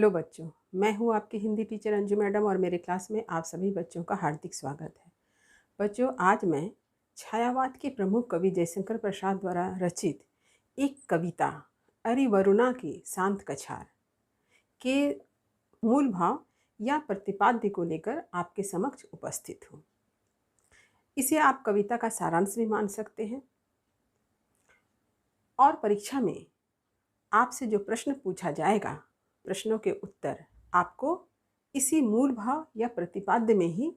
Hello बच्चों, मैं हूँ आपकी हिंदी टीचर अंजू मैडम और मेरे क्लास में आप सभी बच्चों का हार्दिक स्वागत है। बच्चों, आज मैं छायावाद के प्रमुख कवि जयशंकर प्रसाद द्वारा रचित एक कविता अरिवरुणा की शांत कछार के मूल भाव या प्रतिपाद्य को लेकर आपके समक्ष उपस्थित हूँ। इसे आप कविता का सारांश भी मान सकते हैं और परीक्षा में आपसे जो प्रश्न पूछा जाएगा, प्रश्नों के उत्तर आपको इसी मूल भाव या प्रतिपाद्य में ही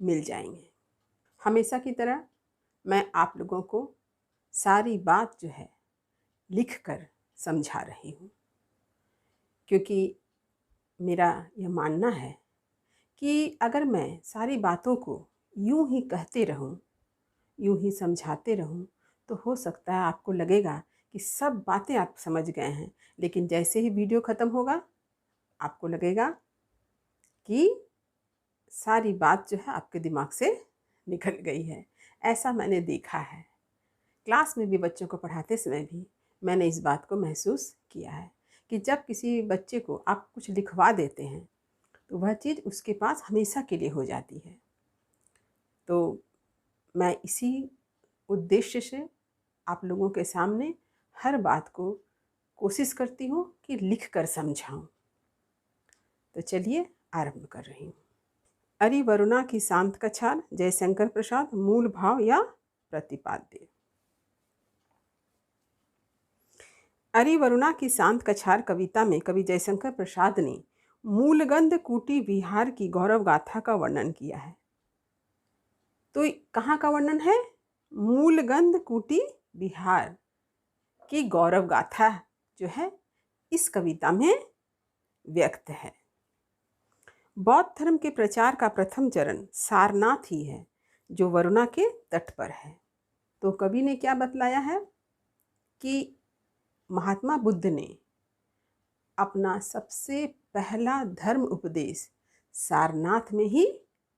मिल जाएंगे। हमेशा की तरह मैं आप लोगों को सारी बात जो है लिख कर समझा रही हूँ, क्योंकि मेरा यह मानना है कि अगर मैं सारी बातों को यूं ही कहते रहूं, यूं ही समझाते रहूं, तो हो सकता है आपको लगेगा कि सब बातें आप समझ गए हैं, लेकिन जैसे ही वीडियो ख़त्म होगा आपको लगेगा कि सारी बात जो है आपके दिमाग से निकल गई है। ऐसा मैंने देखा है। क्लास में भी बच्चों को पढ़ाते समय भी मैंने इस बात को महसूस किया है कि जब किसी बच्चे को आप कुछ लिखवा देते हैं तो वह चीज़ उसके पास हमेशा के लिए हो जाती है। तो मैं इसी उद्देश्य से आप लोगों के सामने हर बात को कोशिश करती हूँ कि लिख कर समझाऊँ। तो चलिए आरंभ कर रही हूँ। अरिवरुणा की शांत कछार, जयशंकर प्रसाद। मूल भाव या प्रतिपाद्य। अरिवरुणा की शांत कछार कविता में कवि जयशंकर प्रसाद ने मूलगंध कूटी विहार की गौरव गाथा का वर्णन किया है। तो कहाँ का वर्णन है? मूलगंध कूटी विहार की गौरव गाथा जो है इस कविता में व्यक्त है। बौद्ध धर्म के प्रचार का प्रथम चरण सारनाथ ही है, जो वरुणा के तट पर है। तो कवि ने क्या बतलाया है कि महात्मा बुद्ध ने अपना सबसे पहला धर्म उपदेश सारनाथ में ही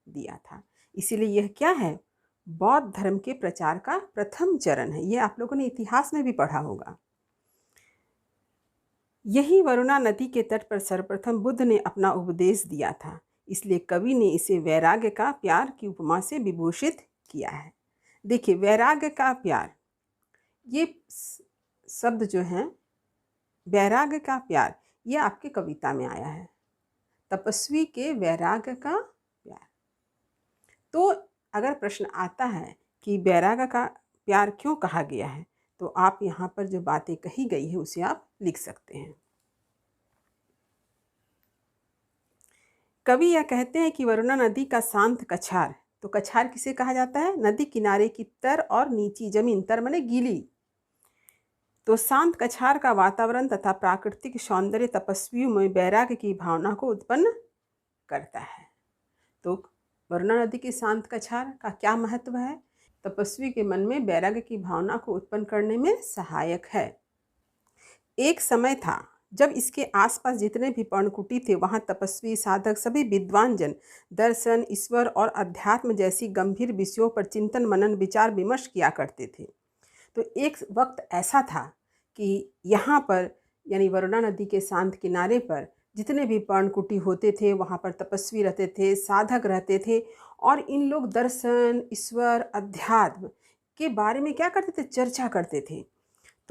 दिया था। इसीलिए यह क्या है? बौद्ध धर्म के प्रचार का प्रथम चरण है। यह आप लोगों ने इतिहास में भी पढ़ा होगा। यही वरुणा नदी के तट पर सर्वप्रथम बुद्ध ने अपना उपदेश दिया था। इसलिए कवि ने इसे वैराग्य का प्यार की उपमा से विभूषित किया है। देखिए, वैराग्य का प्यार, ये शब्द जो है वैराग्य का प्यार, ये आपके कविता में आया है। तपस्वी के वैराग्य का प्यार। तो अगर प्रश्न आता है कि वैराग्य का प्यार क्यों कहा गया है, तो आप यहाँ पर जो बातें कही गई है उसे आप लिख सकते हैं। कवि यह कहते हैं कि वरुणा नदी का शांत कछार, तो कछार किसे कहा जाता है? नदी किनारे की तर और नीची जमीन, तर माने गीली। तो शांत कछार का वातावरण तथा प्राकृतिक सौंदर्य तपस्वियों में वैराग्य की भावना को उत्पन्न करता है। तो वरुणा नदी की शांत कछार का क्या महत्व है? तपस्वी के मन में वैराग्य की भावना को उत्पन्न करने में सहायक है। एक समय था जब इसके आसपास जितने भी पर्णकुटी थे, वहाँ तपस्वी, साधक, सभी विद्वान जन दर्शन, ईश्वर और अध्यात्म जैसी गंभीर विषयों पर चिंतन, मनन, विचार विमर्श किया करते थे। तो एक वक्त ऐसा था कि यहाँ पर यानी वरुणा नदी के शांत किनारे पर जितने भी पर्णकुटी होते थे, वहाँ पर तपस्वी रहते थे, साधक रहते थे, और इन लोग दर्शन, ईश्वर, अध्यात्म के बारे में क्या करते थे? चर्चा करते थे।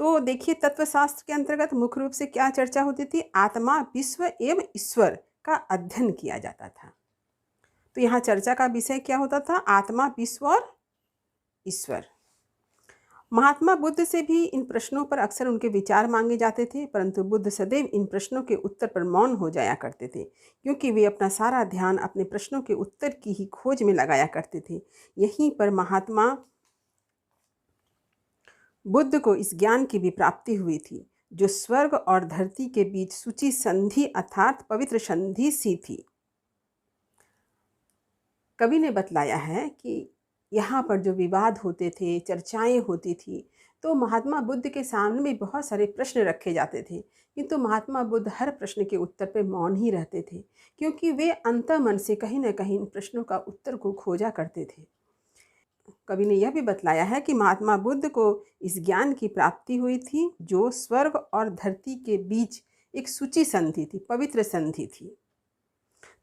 तो देखिए, तत्वशास्त्र के अंतर्गत मुख्य रूप से क्या चर्चा होती थी? आत्मा, विश्व एवं ईश्वर का अध्ययन किया जाता था। तो यहाँ चर्चा का विषय क्या होता था? आत्मा, विश्व और ईश्वर। महात्मा बुद्ध से भी इन प्रश्नों पर अक्सर उनके विचार मांगे जाते थे, परंतु बुद्ध सदैव इन प्रश्नों के उत्तर पर मौन हो जाया करते थे, क्योंकि वे अपना सारा ध्यान अपने प्रश्नों के उत्तर की ही खोज में लगाया करते थे। यहीं पर महात्मा बुद्ध को इस ज्ञान की भी प्राप्ति हुई थी, जो स्वर्ग और धरती के बीच सूची संधि अर्थात पवित्र संधि सी थी। कवि ने बतलाया है कि यहाँ पर जो विवाद होते थे, चर्चाएं होती थी, तो महात्मा बुद्ध के सामने भी बहुत सारे प्रश्न रखे जाते थे, किंतु महात्मा बुद्ध हर प्रश्न के उत्तर पे मौन ही रहते थे, क्योंकि वे अंतर्मन से कहीं न कहीं इन प्रश्नों का उत्तर को खोजा करते थे। कवि ने यह भी बतलाया है कि महात्मा बुद्ध को इस ज्ञान की प्राप्ति हुई थी, जो स्वर्ग और धरती के बीच एक सूची संधि थी, पवित्र संधि थी।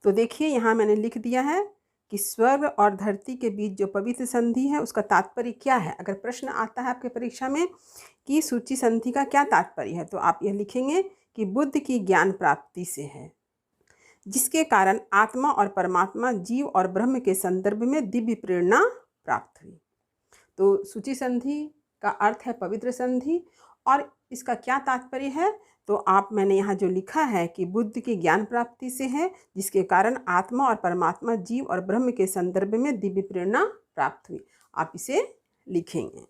तो देखिए यहाँ मैंने लिख दिया है कि स्वर्ग और धरती के बीच जो पवित्र संधि है उसका तात्पर्य क्या है। अगर प्रश्न आता है आपके परीक्षा में कि सूची संधि का क्या तात्पर्य है, तो आप यह लिखेंगे कि बुद्ध की ज्ञान प्राप्ति से है, जिसके कारण आत्मा और परमात्मा, जीव और ब्रह्म के संदर्भ में दिव्य प्रेरणा प्राप्त हुई। तो सूची संधि का अर्थ है पवित्र संधि, और इसका क्या तात्पर्य है, तो मैंने यहाँ जो लिखा है कि बुद्ध की ज्ञान प्राप्ति से है, जिसके कारण आत्मा और परमात्मा, जीव और ब्रह्म के संदर्भ में दिव्य प्रेरणा प्राप्त हुई। आप इसे लिखेंगे।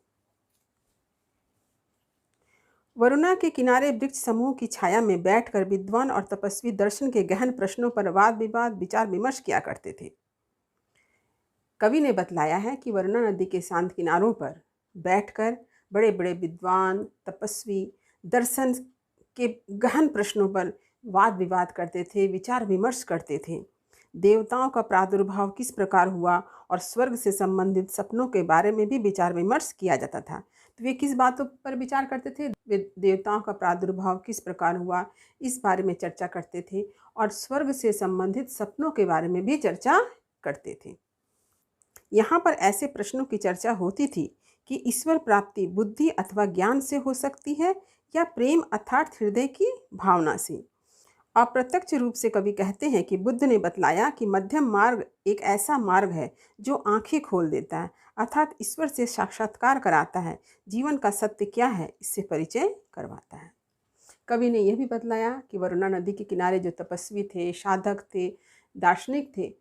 वरुणा के किनारे वृक्ष समूह की छाया में बैठकर विद्वान और तपस्वी दर्शन के गहन प्रश्नों पर वाद विवाद, विचार विमर्श किया करते थे। कवि ने बतलाया है कि वरुणा नदी के शांत किनारों पर बैठकर बड़े बड़े विद्वान, तपस्वी दर्शन के गहन प्रश्नों पर वाद विवाद करते थे, विचार विमर्श करते थे। देवताओं का प्रादुर्भाव किस प्रकार हुआ और स्वर्ग से संबंधित सपनों के बारे में भी विचार विमर्श किया जाता था। तो वे किस बातों पर विचार करते थे? वे देवताओं का प्रादुर्भाव किस प्रकार हुआ, इस बारे में चर्चा करते थे, और स्वर्ग से संबंधित सपनों के बारे में भी चर्चा करते थे। यहाँ पर ऐसे प्रश्नों की चर्चा होती थी कि ईश्वर प्राप्ति बुद्धि अथवा ज्ञान से हो सकती है या प्रेम अर्थात हृदय की भावना से। अप्रत्यक्ष रूप से कवि कहते हैं कि बुद्ध ने बतलाया कि मध्यम मार्ग एक ऐसा मार्ग है जो आंखें खोल देता है, अर्थात ईश्वर से साक्षात्कार कराता है, जीवन का सत्य क्या है इससे परिचय करवाता है। कवि ने यह भी बतलाया कि वरुणा नदी के किनारे जो तपस्वी थे, साधक थे, दार्शनिक थे,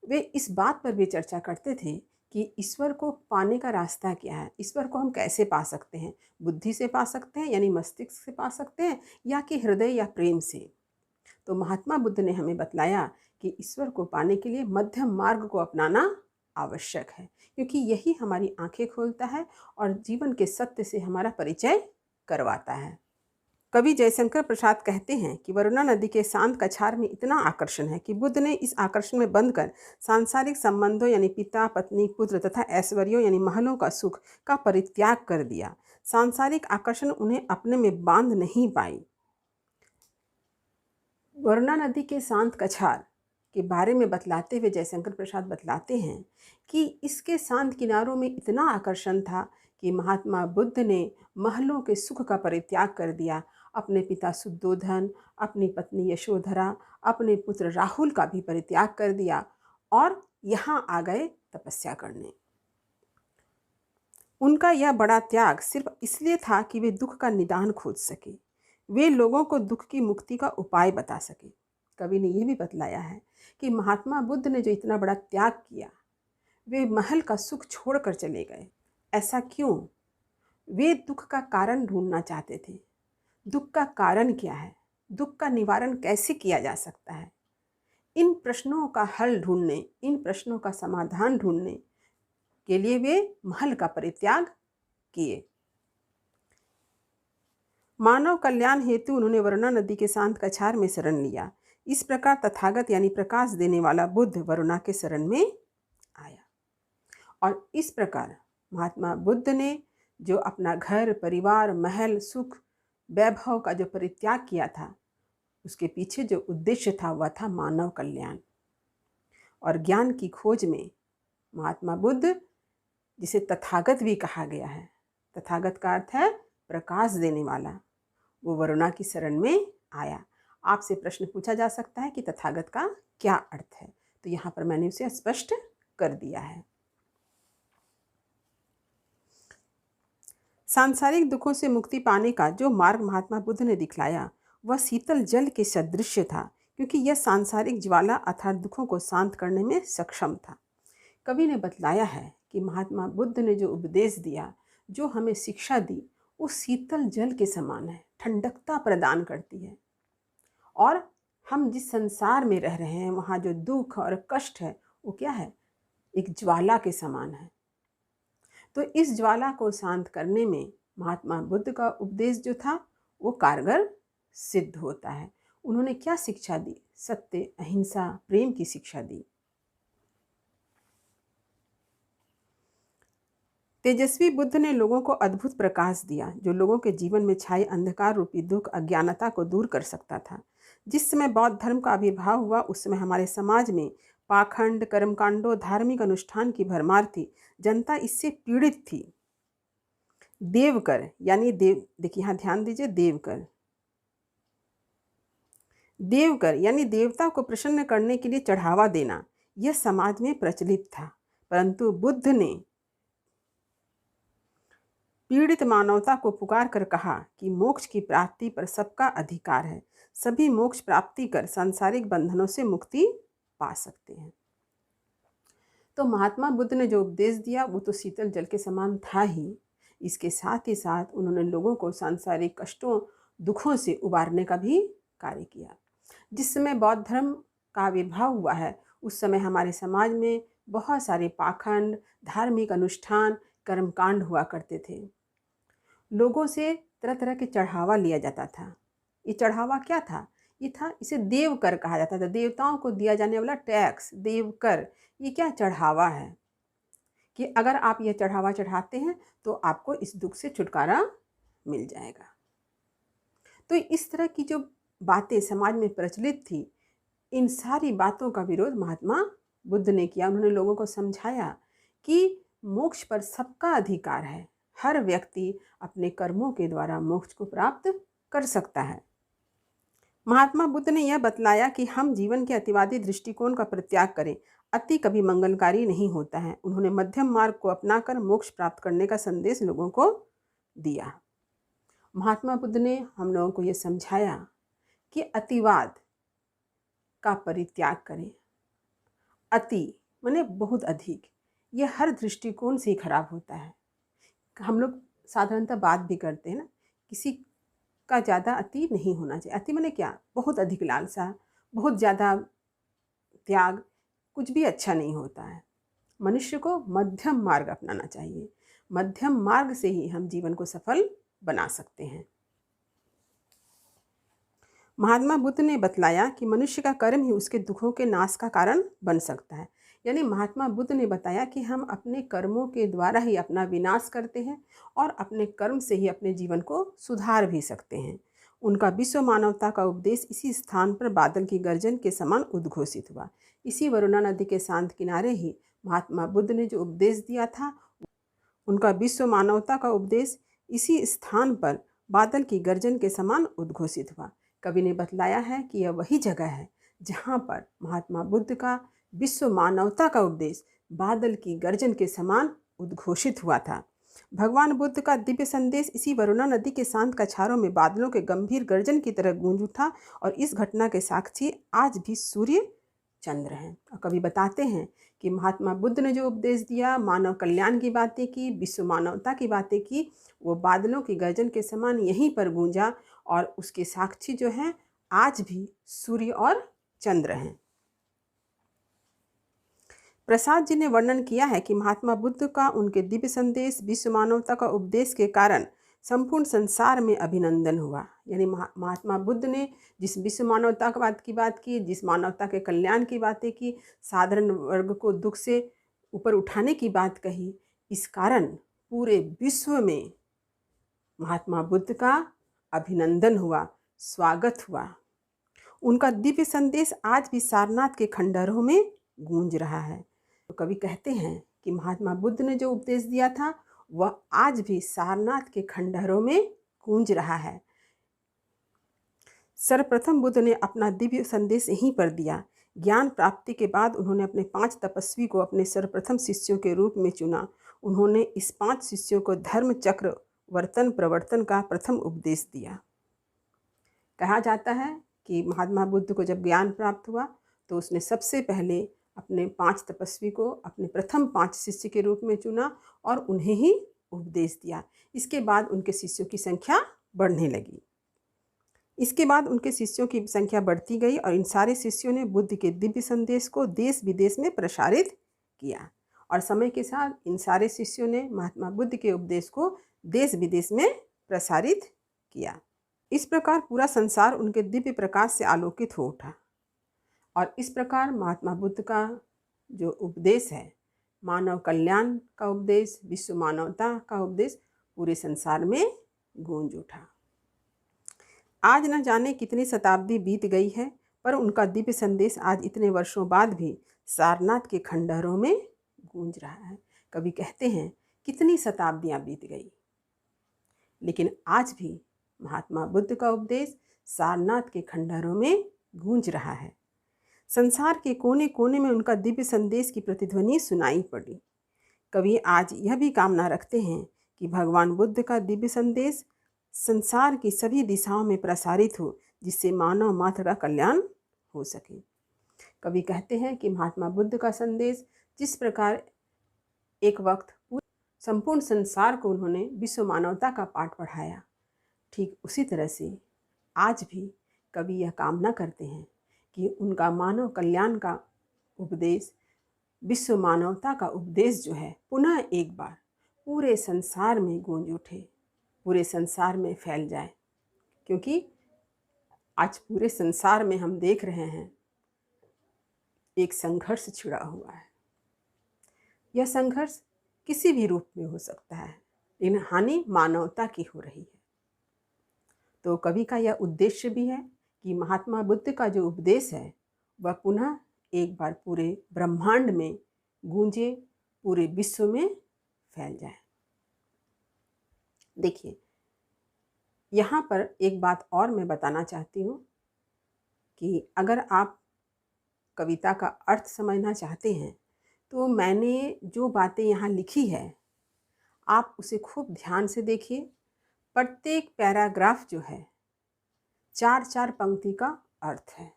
वे इस बात पर भी चर्चा करते थे कि ईश्वर को पाने का रास्ता क्या है, ईश्वर को हम कैसे पा सकते हैं। बुद्धि से पा सकते हैं यानी मस्तिष्क से पा सकते हैं, या कि हृदय या प्रेम से। तो महात्मा बुद्ध ने हमें बतलाया कि ईश्वर को पाने के लिए मध्यम मार्ग को अपनाना आवश्यक है, क्योंकि यही हमारी आंखें खोलता है और जीवन के सत्य से हमारा परिचय करवाता है। कवि जयशंकर प्रसाद कहते हैं कि वरुणा नदी के शांत कछार में इतना आकर्षण है कि बुद्ध ने इस आकर्षण में बंधकर सांसारिक संबंधों यानी पिता, पत्नी, पुत्र तथा ऐश्वर्यों यानी महलों का सुख का परित्याग कर दिया। सांसारिक आकर्षण उन्हें अपने में बांध नहीं पाई। वरुणा नदी के शांत कछार के बारे में बतलाते हुए जयशंकर प्रसाद बतलाते हैं कि इसके शांत किनारों में इतना आकर्षण था कि महात्मा बुद्ध ने महलों के सुख का परित्याग कर दिया। अपने पिता शुद्धोधन, अपनी पत्नी यशोधरा, अपने पुत्र राहुल का भी परित्याग कर दिया और यहाँ आ गए तपस्या करने। उनका यह बड़ा त्याग सिर्फ इसलिए था कि वे दुख का निदान खोज सके, वे लोगों को दुख की मुक्ति का उपाय बता सके। कवि ने यह भी बतलाया है कि महात्मा बुद्ध ने जो इतना बड़ा त्याग किया, वे महल का सुख छोड़कर चले गए। ऐसा क्यों? वे दुख का कारण ढूंढना चाहते थे। दुख का कारण क्या है? दुख का निवारण कैसे किया जा सकता है? इन प्रश्नों का हल ढूंढने, इन प्रश्नों का समाधान ढूंढने के लिए वे महल का परित्याग किए। मानव कल्याण हेतु उन्होंने वरुणा नदी के शांत कछार में शरण लिया। इस प्रकार तथागत यानी प्रकाश देने वाला बुद्ध वरुणा के शरण में आया, और इस प्रकार महात्मा बुद्ध ने जो अपना घर, परिवार, महल, सुख, वैभव का जो परित्याग किया था, उसके पीछे जो उद्देश्य था वह था मानव कल्याण। और ज्ञान की खोज में महात्मा बुद्ध, जिसे तथागत भी कहा गया है, तथागत का अर्थ है प्रकाश देने वाला, वो वरुणा की शरण में आया। आपसे प्रश्न पूछा जा सकता है कि तथागत का क्या अर्थ है, तो यहाँ पर मैंने उसे स्पष्ट कर दिया है। सांसारिक दुखों से मुक्ति पाने का जो मार्ग महात्मा बुद्ध ने दिखलाया वह शीतल जल के सदृश था, क्योंकि यह सांसारिक ज्वाला अर्थात दुखों को शांत करने में सक्षम था। कवि ने बतलाया है कि महात्मा बुद्ध ने जो उपदेश दिया, जो हमें शिक्षा दी, वो शीतल जल के समान है, ठंडकता प्रदान करती है। और हम जिस संसार में रह रहे हैं वहाँ जो दुख और कष्ट है वो क्या है? एक ज्वाला के समान है। तो इस ज्वाला को शांत करने में महात्मा बुद्ध का उपदेश जो था वो कारगर सिद्ध होता है। उन्होंने क्या शिक्षा दी? सत्य, अहिंसा, प्रेम की शिक्षा दी। तेजस्वी बुद्ध ने लोगों को अद्भुत प्रकाश दिया जो लोगों के जीवन में छाए अंधकार रूपी दुख अज्ञानता को दूर कर सकता था। जिस समय बौद्ध धर्म का आविर्भाव हुआ उस समय हमारे समाज में पाखंड, कर्मकांडों, धार्मिक अनुष्ठान की भरमार थी। जनता इससे पीड़ित थी। देवकर यानी देखिए यहाँ ध्यान दीजिए, देवकर यानी देवता को प्रसन्न करने के लिए चढ़ावा देना, यह समाज में प्रचलित था। परंतु बुद्ध ने पीड़ित मानवता को पुकार कर कहा कि मोक्ष की प्राप्ति पर सबका अधिकार है। सभी मोक्ष प्राप्ति कर सांसारिक बंधनों से मुक्ति पा सकते हैं। तो महात्मा बुद्ध ने जो उपदेश दिया वो तो शीतल जल के समान था ही। इसके साथ ही साथ उन्होंने लोगों को सांसारिक कष्टों, दुखों से उबारने का भी कार्य किया। जिस समय बौद्ध धर्म का आविर्भाव हुआ है उस समय हमारे समाज में बहुत सारे पाखंड, धार्मिक अनुष्ठान, कर्मकांड हुआ करते थे। लोगों से तरह तरह के चढ़ावा लिया जाता था। ये चढ़ावा क्या था? इसे देवकर कहा जाता था। देवताओं को दिया जाने वाला टैक्स, देवकर। ये क्या चढ़ावा है कि अगर आप यह चढ़ावा चढ़ाते हैं तो आपको इस दुख से छुटकारा मिल जाएगा। तो इस तरह की जो बातें समाज में प्रचलित थी, इन सारी बातों का विरोध महात्मा बुद्ध ने किया। उन्होंने लोगों को समझाया कि मोक्ष पर सबका अधिकार है। हर व्यक्ति अपने कर्मों के द्वारा मोक्ष को प्राप्त कर सकता है। महात्मा बुद्ध ने यह बतलाया कि हम जीवन के अतिवादी दृष्टिकोण का परित्याग करें। अति कभी मंगलकारी नहीं होता है। उन्होंने मध्यम मार्ग को अपनाकर मोक्ष प्राप्त करने का संदेश लोगों को दिया। महात्मा बुद्ध ने हम लोगों को यह समझाया कि अतिवाद का परित्याग करें। अति माने बहुत अधिक, यह हर दृष्टिकोण से ही खराब होता है। हम लोग साधारणतः बात भी करते हैं ना, किसी का ज़्यादा अति नहीं होना चाहिए। अति माने क्या? बहुत अधिक लालसा, बहुत ज़्यादा त्याग, कुछ भी अच्छा नहीं होता है। मनुष्य को मध्यम मार्ग अपनाना चाहिए। मध्यम मार्ग से ही हम जीवन को सफल बना सकते हैं। महात्मा बुद्ध ने बतलाया कि मनुष्य का कर्म ही उसके दुखों के नाश का कारण बन सकता है। यानी महात्मा बुद्ध ने बताया कि हम अपने कर्मों के द्वारा ही अपना विनाश करते हैं और अपने कर्म से ही अपने जीवन को सुधार भी सकते हैं। उनका विश्व मानवता का उपदेश इसी स्थान पर बादल की गर्जन के समान उद्घोषित हुआ। इसी वरुणा नदी के शांत किनारे ही महात्मा बुद्ध ने जो उपदेश दिया था, उनका विश्व मानवता का उपदेश इसी स्थान पर बादल की गर्जन के समान उद्घोषित हुआ। कवि ने बतलाया है कि यह वही जगह है जहाँ पर महात्मा बुद्ध का विश्व मानवता का उपदेश बादल की गर्जन के समान उद्घोषित हुआ था। भगवान बुद्ध का दिव्य संदेश इसी वरुणा नदी के शांत कछारों में बादलों के गंभीर गर्जन की तरह गूंज उठा और इस घटना के साक्षी आज भी सूर्य, चंद्र हैं। और कवि बताते हैं कि महात्मा बुद्ध ने जो उपदेश दिया, मानव कल्याण की बातें की, विश्व मानवता की बातें की, वो बादलों की गर्जन के समान यहीं पर गूंजा और उसके साक्षी जो हैं आज भी सूर्य और चंद्र हैं। प्रसाद जी ने वर्णन किया है कि महात्मा बुद्ध का उनके दिव्य संदेश, विश्व मानवता का उपदेश के कारण संपूर्ण संसार में अभिनंदन हुआ। यानी महात्मा बुद्ध ने जिस विश्व मानवता की बात की, जिस मानवता के कल्याण की बातें की, साधारण वर्ग को दुख से ऊपर उठाने की बात कही, इस कारण पूरे विश्व में महात्मा बुद्ध का अभिनंदन हुआ, स्वागत हुआ। उनका दिव्य संदेश आज भी सारनाथ के खंडहरों में गूंज रहा है। तो कवि कहते हैं कि महात्मा बुद्ध ने जो उपदेश दिया था वह आज भी सारनाथ के खंडहरों में गूंज रहा है। सर्वप्रथम बुद्ध ने अपना दिव्य संदेश यहीं पर दिया। ज्ञान प्राप्ति के बाद उन्होंने अपने 5 तपस्वी को अपने सर्वप्रथम शिष्यों के रूप में चुना। उन्होंने इस 5 शिष्यों को धर्म चक्र वर्तन प्रवर्तन का प्रथम उपदेश दिया। कहा जाता है कि महात्मा बुद्ध को जब ज्ञान प्राप्त हुआ तो उसने सबसे पहले अपने 5 तपस्वी को अपने प्रथम 5 शिष्य के रूप में चुना और उन्हें ही उपदेश दिया। इसके बाद उनके शिष्यों की संख्या बढ़ने लगी। इसके बाद उनके शिष्यों की संख्या बढ़ती गई और इन सारे शिष्यों ने बुद्ध के दिव्य संदेश को देश विदेश में प्रसारित किया और समय के साथ इन सारे शिष्यों ने महात्मा बुद्ध के उपदेश को देश विदेश में प्रसारित किया। इस प्रकार पूरा संसार उनके दिव्य प्रकाश से आलोकित हो उठा और इस प्रकार महात्मा बुद्ध का जो उपदेश है, मानव कल्याण का उपदेश, विश्व मानवता का उपदेश पूरे संसार में गूंज उठा। आज न जाने कितनी शताब्दी बीत गई है, पर उनका दिव्य संदेश आज इतने वर्षों बाद भी सारनाथ के खंडहरों में गूंज रहा है। कवि कहते हैं कितनी शताब्दियां बीत गई, लेकिन आज भी महात्मा बुद्ध का उपदेश सारनाथ के खंडहरों में गूंज रहा है। संसार के कोने कोने में उनका दिव्य संदेश की प्रतिध्वनि सुनाई पड़ी। कवि आज यह भी कामना रखते हैं कि भगवान बुद्ध का दिव्य संदेश संसार की सभी दिशाओं में प्रसारित हो, जिससे मानव मात्र का कल्याण हो सके। कवि कहते हैं कि महात्मा बुद्ध का संदेश जिस प्रकार एक वक्त संपूर्ण संसार को उन्होंने विश्व मानवता का पाठ पढ़ाया, ठीक उसी तरह से आज भी कवि यह कामना करते हैं कि उनका मानव कल्याण का उपदेश, विश्व मानवता का उपदेश जो है पुनः एक बार पूरे संसार में गूंज उठे, पूरे संसार में फैल जाए। क्योंकि आज पूरे संसार में हम देख रहे हैं एक संघर्ष छिड़ा हुआ है। यह संघर्ष किसी भी रूप में हो सकता है, लेकिन हानि मानवता की हो रही है। तो कवि का यह उद्देश्य भी है कि महात्मा बुद्ध का जो उपदेश है वह पुनः एक बार पूरे ब्रह्मांड में गूंजे, पूरे विश्व में फैल जाए। देखिए, यहाँ पर एक बात और मैं बताना चाहती हूँ कि अगर आप कविता का अर्थ समझना चाहते हैं तो मैंने जो बातें यहाँ लिखी है आप उसे खूब ध्यान से देखिए। प्रत्येक पैराग्राफ जो है 4-4 पंक्ति का अर्थ है।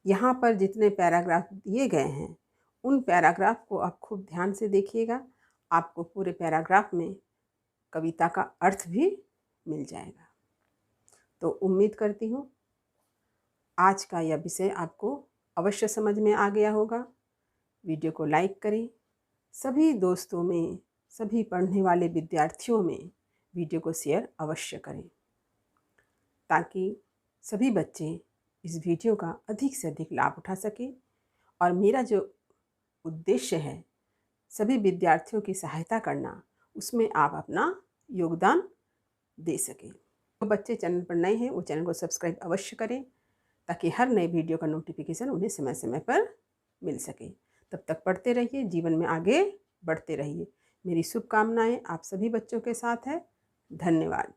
यहाँ पर जितने पैराग्राफ दिए गए हैं उन पैराग्राफ को आप खूब ध्यान से देखिएगा, आपको पूरे पैराग्राफ में कविता का अर्थ भी मिल जाएगा। तो उम्मीद करती हूँ आज का यह विषय आपको अवश्य समझ में आ गया होगा। वीडियो को लाइक करें, सभी दोस्तों में, सभी पढ़ने वाले विद्यार्थियों में वीडियो को शेयर अवश्य करें, ताकि सभी बच्चे इस वीडियो का अधिक से अधिक लाभ उठा सकें। और मेरा जो उद्देश्य है सभी विद्यार्थियों की सहायता करना, उसमें आप अपना योगदान दे सकें। जो बच्चे चैनल पर नए हैं वो चैनल को सब्सक्राइब अवश्य करें, ताकि हर नए वीडियो का नोटिफिकेशन उन्हें समय समय पर मिल सके। तब तक पढ़ते रहिए, जीवन में आगे बढ़ते रहिए। मेरी शुभकामनाएं आप सभी बच्चों के साथ है। धन्यवाद।